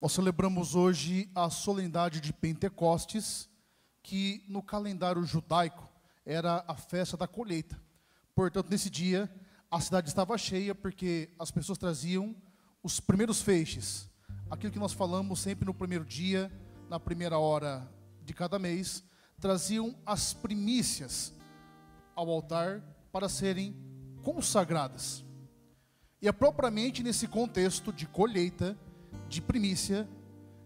Nós celebramos hoje a solenidade de Pentecostes, que no calendário judaico era a festa da colheita. Portanto, nesse dia, a cidade estava cheia porque as pessoas traziam os primeiros feixes. Aquilo que nós falamos sempre no primeiro dia, na primeira hora de cada mês, traziam as primícias ao altar para serem consagradas. E é propriamente nesse contexto de colheita, de primícia,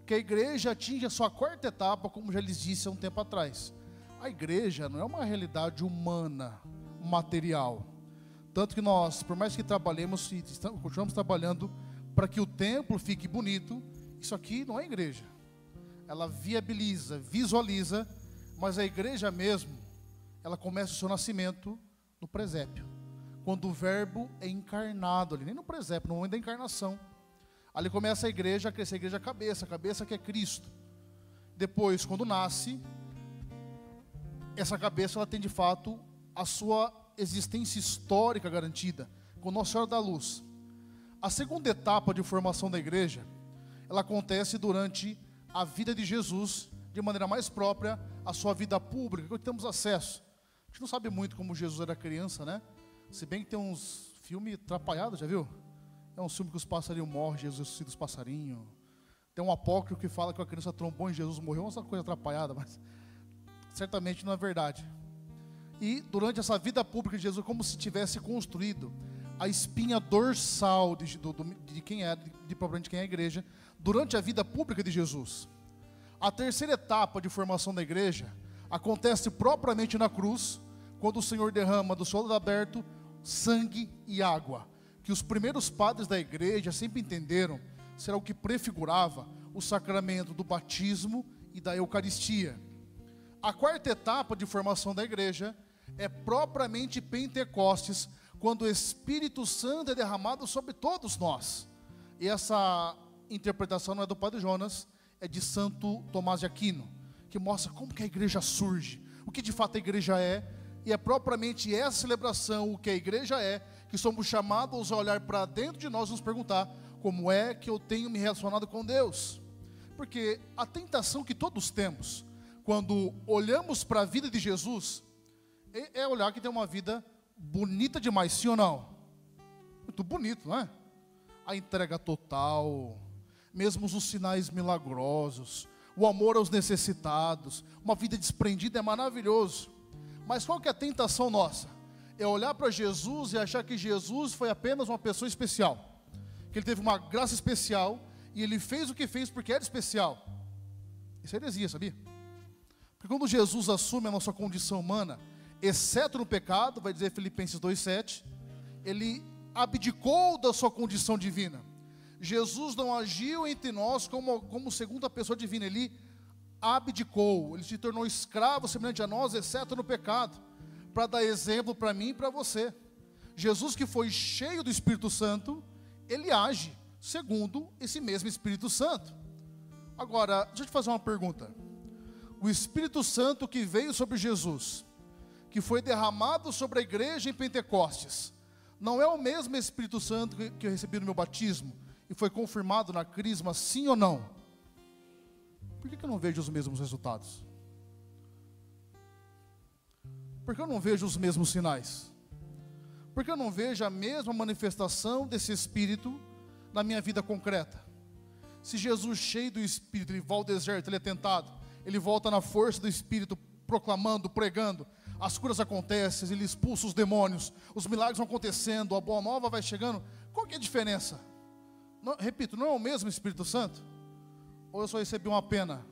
que a igreja atinge a sua quarta etapa, como já lhes disse há um tempo atrás. A igreja não é uma realidade humana, material. Tanto que nós, por mais que trabalhemos e continuamos trabalhando para que o templo fique bonito, isso aqui não é igreja. Ela viabiliza, visualiza, mas a igreja mesmo, ela começa o seu nascimento no presépio. Quando o verbo é encarnado ali, nem no presépio, no momento da encarnação. Ali começa a igreja a crescer, a igreja a cabeça que é Cristo. Depois, quando nasce, essa cabeça ela tem de fato a sua existência histórica garantida, com Nossa Senhora da Luz. A segunda etapa de formação da igreja, ela acontece durante a vida de Jesus, de maneira mais própria, a sua vida pública, que temos acesso. A gente não sabe muito como Jesus era criança, né? Se bem que tem uns filmes atrapalhados, já viu? É um filme que os passarinhos morrem, Jesus ressuscita os passarinhos. Tem um apócrifo que fala que a criança trombou em Jesus morreu, uma coisa atrapalhada, mas certamente não é verdade. E durante essa vida pública de Jesus, como se tivesse construído a espinha dorsal de quem é, propriamente quem é a igreja, durante a vida pública de Jesus. A terceira etapa de formação da igreja acontece propriamente na cruz, quando o Senhor derrama do solo aberto sangue e água, que os primeiros padres da igreja sempre entenderam será o que prefigurava o sacramento do batismo e da Eucaristia. A quarta etapa de formação da igreja é propriamente Pentecostes, quando o Espírito Santo é derramado sobre todos nós. E essa interpretação não é do Padre Jonas, é de Santo Tomás de Aquino, que mostra como que a igreja surge, o que de fato a igreja é, e é propriamente essa celebração, o que a igreja é, que somos chamados a olhar para dentro de nós e nos perguntar como é que eu tenho me relacionado com Deus. Porque a tentação que todos temos, quando olhamos para a vida de Jesus, é olhar que tem uma vida bonita demais, sim ou não? Muito bonito, não é? A entrega total, mesmo os sinais milagrosos, o amor aos necessitados, uma vida desprendida é maravilhoso. Mas qual que é a tentação nossa? É olhar para Jesus e achar que Jesus foi apenas uma pessoa especial, que ele teve uma graça especial e ele fez o que fez porque era especial. Isso é heresia, sabia? Porque quando Jesus assume a nossa condição humana, exceto no pecado, vai dizer Filipenses 2,7, ele abdicou da sua condição divina. Jesus não agiu entre nós como segunda pessoa divina, ele abdicou, ele se tornou escravo semelhante a nós, exceto no pecado, para dar exemplo para mim e para você. Jesus, que foi cheio do Espírito Santo, ele age segundo esse mesmo Espírito Santo. Agora, deixa eu te fazer uma pergunta. O Espírito Santo que veio sobre Jesus, que foi derramado sobre a igreja em Pentecostes, não é o mesmo Espírito Santo que eu recebi no meu batismo e foi confirmado na crisma, sim ou não? Por que eu não vejo os mesmos resultados? Por que eu não vejo os mesmos sinais? Por que eu não vejo a mesma manifestação desse Espírito na minha vida concreta? Se Jesus, cheio do Espírito, ele volta ao deserto, ele é tentado, ele volta na força do Espírito, proclamando, pregando, as curas acontecem, ele expulsa os demônios, os milagres vão acontecendo, a boa nova vai chegando. Qual que é a diferença? Não, repito, não é o mesmo Espírito Santo? Ou eu só recebi uma pena?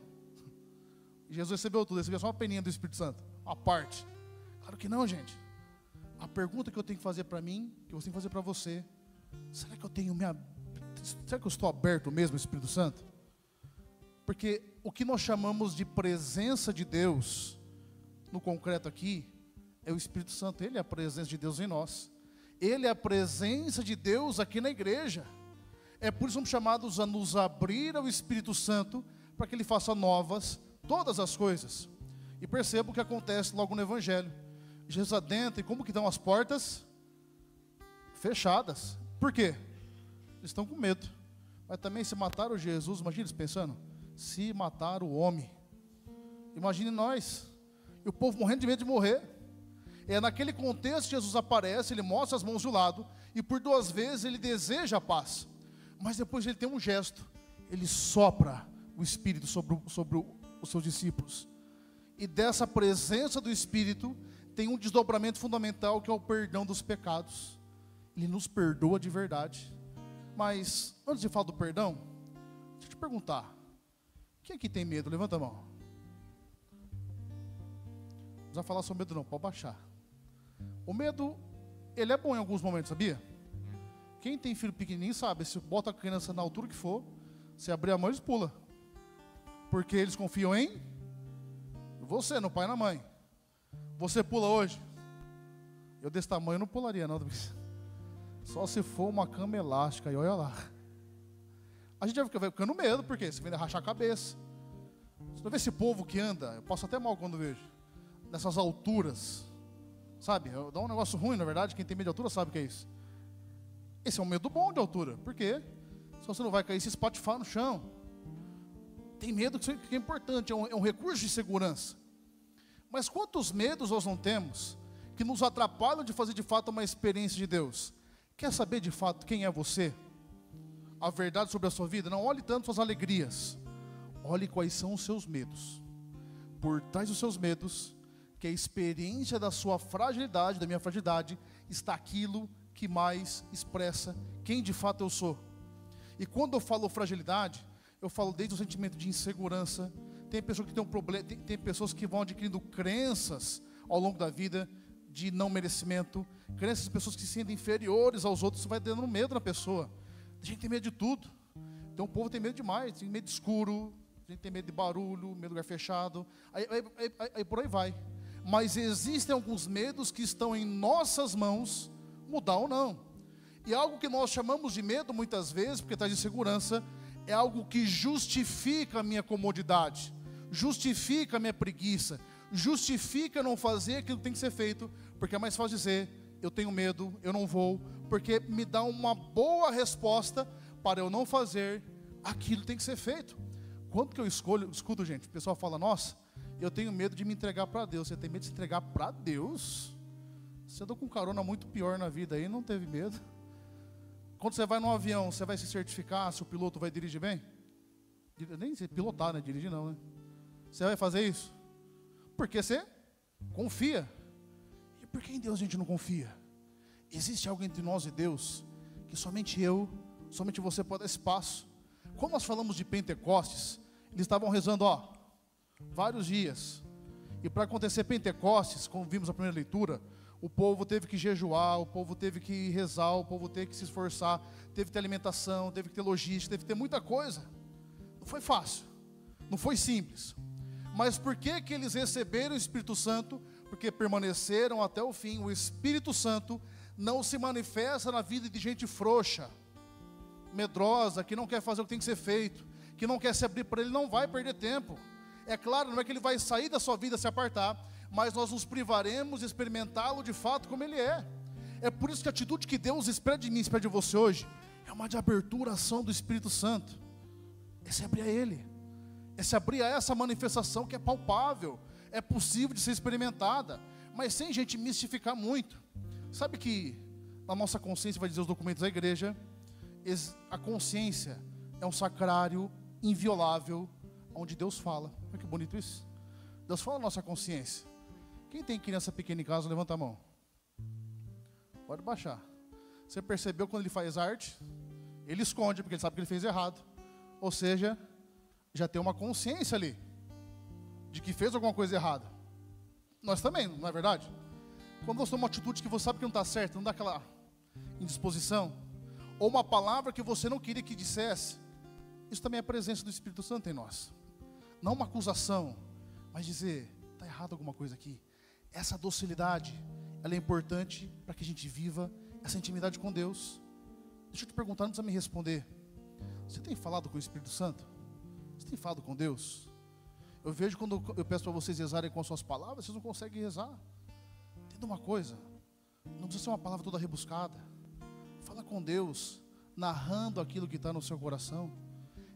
Jesus recebeu tudo, recebeu só uma peninha do Espírito Santo, uma parte. Claro que não, gente. A pergunta que eu tenho que fazer para mim, que você tem que fazer para você, será que eu estou aberto mesmo ao Espírito Santo? Porque o que nós chamamos de presença de Deus, no concreto aqui, é o Espírito Santo. Ele é a presença de Deus em nós. Ele é a presença de Deus aqui na igreja. É por isso que somos chamados a nos abrir ao Espírito Santo, para que Ele faça novas todas as coisas. E perceba o que acontece logo no Evangelho. Jesus adentra e como que estão as portas? Fechadas. Por quê? Eles estão com medo. Mas também se mataram Jesus, imagina eles pensando, se mataram o homem. Imagine nós, e o povo morrendo de medo de morrer. É naquele contexto que Jesus aparece, ele mostra as mãos do lado, e por 2 vezes ele deseja a paz. Mas depois ele tem um gesto, ele sopra o Espírito sobre os seus discípulos. E dessa presença do Espírito, tem um desdobramento fundamental, que é o perdão dos pecados. Ele nos perdoa de verdade. Mas, antes de falar do perdão, deixa eu te perguntar, quem aqui tem medo? Levanta a mão. Não precisa falar sobre medo não, pode baixar. O medo, ele é bom em alguns momentos, sabia? Quem tem filho pequenininho sabe, se bota a criança na altura que for, se abrir a mão eles pulam. Porque eles confiam em você, no pai e na mãe. Você pula hoje? Eu desse tamanho não pularia não. Só se for uma cama elástica, e olha lá. A gente vai ficando medo, porque você vem rachar a cabeça. Você vai ver esse povo que anda, eu passo até mal quando vejo, nessas alturas, sabe? Dá um negócio ruim, na verdade, quem tem medo de altura sabe o que é isso. Esse é um medo bom de altura, porque se você não vai cair, se espatifar no chão. Tem medo que é importante, é um recurso de segurança. Mas quantos medos nós não temos, que nos atrapalham de fazer de fato uma experiência de Deus? Quer saber de fato quem é você? A verdade sobre a sua vida? Não olhe tanto suas alegrias, olhe quais são os seus medos. Por trás dos seus medos, que a experiência da sua fragilidade, da minha fragilidade, está aquilo que mais expressa quem de fato eu sou. E quando eu falo fragilidade, eu falo desde o sentimento de insegurança. Tem pessoas que têm um problema, tem pessoas que vão adquirindo crenças ao longo da vida de não merecimento, crenças de pessoas que se sentem inferiores aos outros. Isso vai dando medo na pessoa. A gente tem medo de tudo. Então o povo tem medo demais, tem medo de escuro, a gente tem medo de barulho, medo de lugar fechado, aí por aí vai. Mas existem alguns medos que estão em nossas mãos, mudar ou não. E algo que nós chamamos de medo muitas vezes, porque traz insegurança, é algo que justifica a minha comodidade, justifica a minha preguiça, justifica não fazer aquilo que tem que ser feito, porque é mais fácil dizer, eu tenho medo, eu não vou, porque me dá uma boa resposta para eu não fazer aquilo que tem que ser feito. Quando que eu escuto gente, o pessoal fala, nossa, eu tenho medo de me entregar para Deus. Você tem medo de se entregar para Deus? Você andou com carona muito pior na vida aí, não teve medo? Quando você vai num avião, você vai se certificar se o piloto vai dirigir bem? Nem se pilotar, né? Dirigir não, né? Você vai fazer isso? Porque você confia. E por que em Deus a gente não confia? Existe algo entre nós e Deus que somente somente você pode dar esse passo. Quando nós falamos de Pentecostes, eles estavam rezando, vários dias. E para acontecer Pentecostes, como vimos na primeira leitura, o povo teve que jejuar, o povo teve que rezar, o povo teve que se esforçar, teve que ter alimentação, teve que ter logística, teve que ter muita coisa. Não foi fácil, não foi simples. Mas por que que eles receberam o Espírito Santo? Porque permaneceram até o fim. O Espírito Santo não se manifesta na vida de gente frouxa, medrosa, que não quer fazer o que tem que ser feito, que não quer se abrir para ele, não vai perder tempo. É claro, não é que ele vai sair da sua vida, se apartar, mas nós nos privaremos de experimentá-lo de fato como ele é. É por isso que a atitude que Deus espera de mim, espera de você hoje, é uma de abertura à ação do Espírito Santo. É se abrir a Ele, é se abrir a essa manifestação que é palpável, é possível de ser experimentada, mas sem gente mistificar muito. Sabe que na nossa consciência, vai dizer os documentos da igreja, a consciência é um sacrário inviolável, onde Deus fala. Olha que bonito isso. Deus fala na nossa consciência. Quem tem criança pequena em casa, levanta a mão. Pode baixar. Você percebeu quando ele faz arte? Ele esconde, porque ele sabe que ele fez errado. Ou seja, já tem uma consciência ali, de que fez alguma coisa errada. Nós também, não é verdade? Quando você toma uma atitude que você sabe que não está certa, não dá aquela indisposição, ou uma palavra que você não queria que dissesse, isso também é a presença do Espírito Santo em nós. Não uma acusação, mas dizer, está errado alguma coisa aqui. Essa docilidade, ela é importante para que a gente viva essa intimidade com Deus. Deixa eu te perguntar, não precisa me responder. Você tem falado com o Espírito Santo? Você tem falado com Deus? Eu vejo quando eu peço para vocês rezarem com as suas palavras, vocês não conseguem rezar. Entenda uma coisa, não precisa ser uma palavra toda rebuscada. Fala com Deus narrando aquilo que está no seu coração.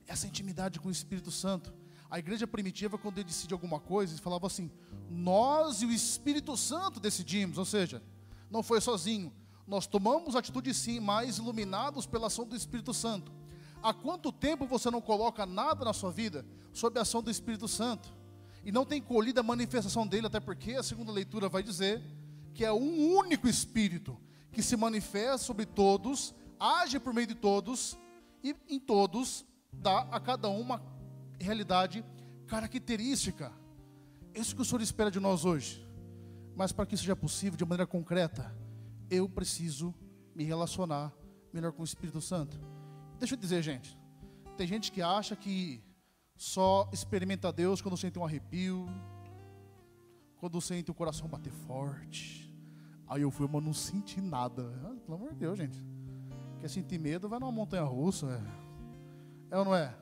Essa intimidade com o Espírito Santo. A igreja primitiva, quando ele decide alguma coisa, ele falava assim: nós e o Espírito Santo decidimos. Ou seja, não foi sozinho. Nós tomamos atitude sim, mas iluminados pela ação do Espírito Santo. Há quanto tempo você não coloca nada na sua vida sob a ação do Espírito Santo? E não tem colhido a manifestação dele, até porque a segunda leitura vai dizer que é um único Espírito que se manifesta sobre todos, age por meio de todos, e em todos dá a cada um uma realidade característica. É isso que o Senhor espera de nós hoje. Mas para que isso seja possível de maneira concreta, eu preciso me relacionar melhor com o Espírito Santo. Deixa eu dizer, gente, tem gente que acha que só experimenta Deus quando sente um arrepio, quando sente o coração bater forte. Aí eu fui, mas não senti nada. Pelo amor de Deus, gente. Quer sentir medo, vai numa montanha-russa. É ou não é?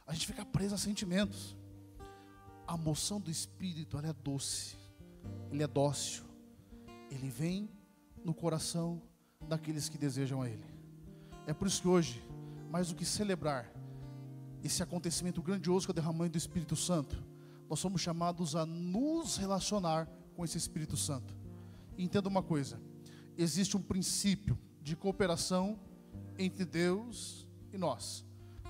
A gente fica preso a sentimentos. A moção do Espírito, ela é doce, ele é dócil, ele vem no coração daqueles que desejam a Ele. É por isso que hoje, mais do que celebrar esse acontecimento grandioso que é o derramamento do Espírito Santo, nós somos chamados a nos relacionar com esse Espírito Santo. E entenda uma coisa: existe um princípio de cooperação entre Deus e nós.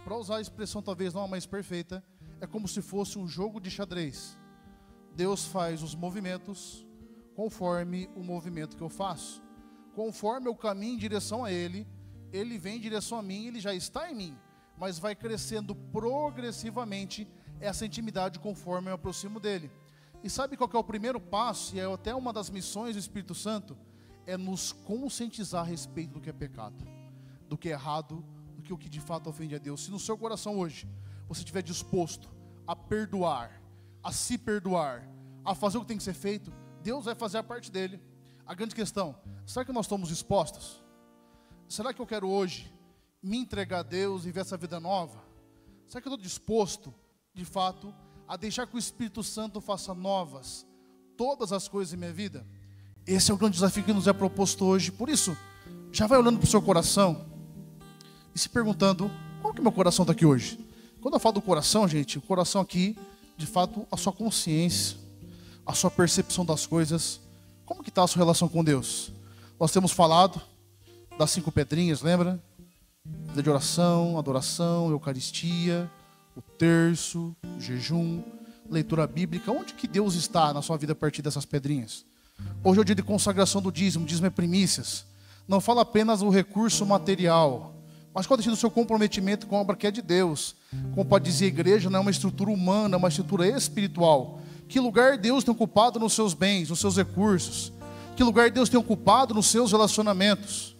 Para usar a expressão talvez não a mais perfeita, é como se fosse um jogo de xadrez. Deus faz os movimentos conforme o movimento que eu faço. Conforme eu caminho em direção a Ele, Ele vem em direção a mim, Ele já está em mim, mas vai crescendo progressivamente essa intimidade conforme eu me aproximo dEle. E sabe qual que é o primeiro passo, e é até uma das missões do Espírito Santo? É nos conscientizar a respeito do que é pecado, do que é errado, do que o que de fato ofende a Deus. Se no seu coração hoje você estiver disposto a perdoar, a se perdoar, a fazer o que tem que ser feito, Deus vai fazer a parte dele. A grande questão: será que nós estamos dispostos? Será que eu quero hoje me entregar a Deus e ver essa vida nova? Será que eu estou disposto, de fato, a deixar que o Espírito Santo faça novas todas as coisas em minha vida? Esse é o grande desafio que nos é proposto hoje. Por isso, já vai olhando para o seu coração e se perguntando: como que meu coração está aqui hoje? Quando eu falo do coração, gente, o coração aqui, de fato, a sua consciência, a sua percepção das coisas. Como que está a sua relação com Deus? Nós temos falado das 5 pedrinhas, lembra? Vida de oração, adoração, eucaristia, o terço, o jejum, leitura bíblica. Onde que Deus está na sua vida a partir dessas pedrinhas? Hoje é o dia de consagração do dízimo. Dízimo é primícias. Não fala apenas o recurso material, mas qual tem sido o seu comprometimento com a obra que é de Deus? Como pode dizer a igreja, não é uma estrutura humana, é uma estrutura espiritual. Que lugar Deus tem ocupado nos seus bens, nos seus recursos? Que lugar Deus tem ocupado nos seus relacionamentos?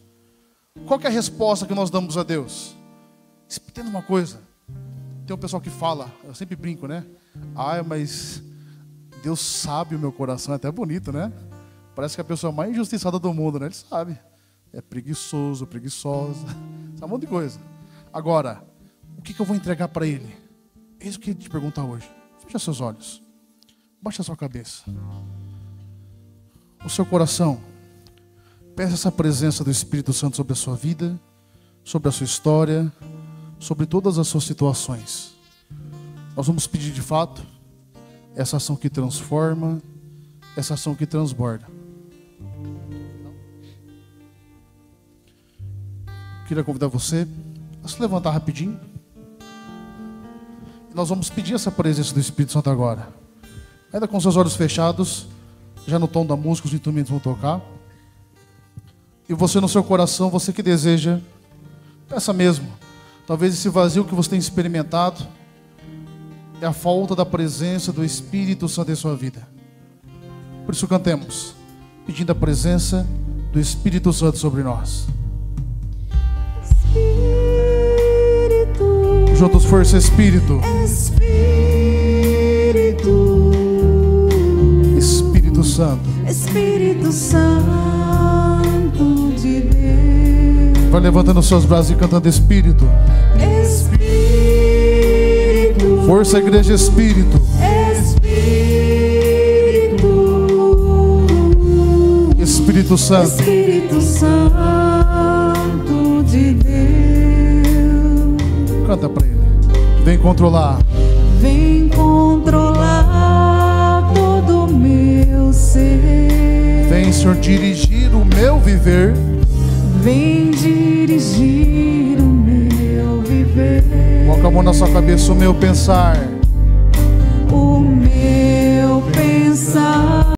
Qual que é a resposta que nós damos a Deus? Entenda uma coisa. Tem um pessoal que fala, eu sempre brinco, né? Mas Deus sabe o meu coração. É até bonito, né? Parece que é a pessoa mais injustiçada do mundo, né? Ele sabe. É preguiçoso, preguiçosa, sabe um monte de coisa. Agora, o que eu vou entregar para Ele? É isso que eu queria te perguntar hoje. Fecha seus olhos. Baixa a sua cabeça. O seu coração. Peça essa presença do Espírito Santo sobre a sua vida, sobre a sua história, sobre todas as suas situações. Nós vamos pedir de fato essa ação que transforma, essa ação que transborda. Queria convidar você a se levantar rapidinho. E nós vamos pedir essa presença do Espírito Santo agora. Ainda com seus olhos fechados, já no tom da música, os instrumentos vão tocar. E você no seu coração, você que deseja, peça mesmo. Talvez esse vazio que você tem experimentado é a falta da presença do Espírito Santo em sua vida. Por isso cantemos, pedindo a presença do Espírito Santo sobre nós. Espírito, juntos, força, Espírito. Espírito Santo. Espírito Santo de Deus. Vai levantando os seus braços e cantando: Espírito. Espírito. Força, igreja, Espírito. Espírito. Espírito Santo. Espírito Santo de Deus. Canta para Ele. Vem controlar. Vem controlar todo o meu ser. Vem, Senhor, dirigir o meu viver. Vem dirigir o meu viver. Coloca a mão na sua cabeça, o meu pensar.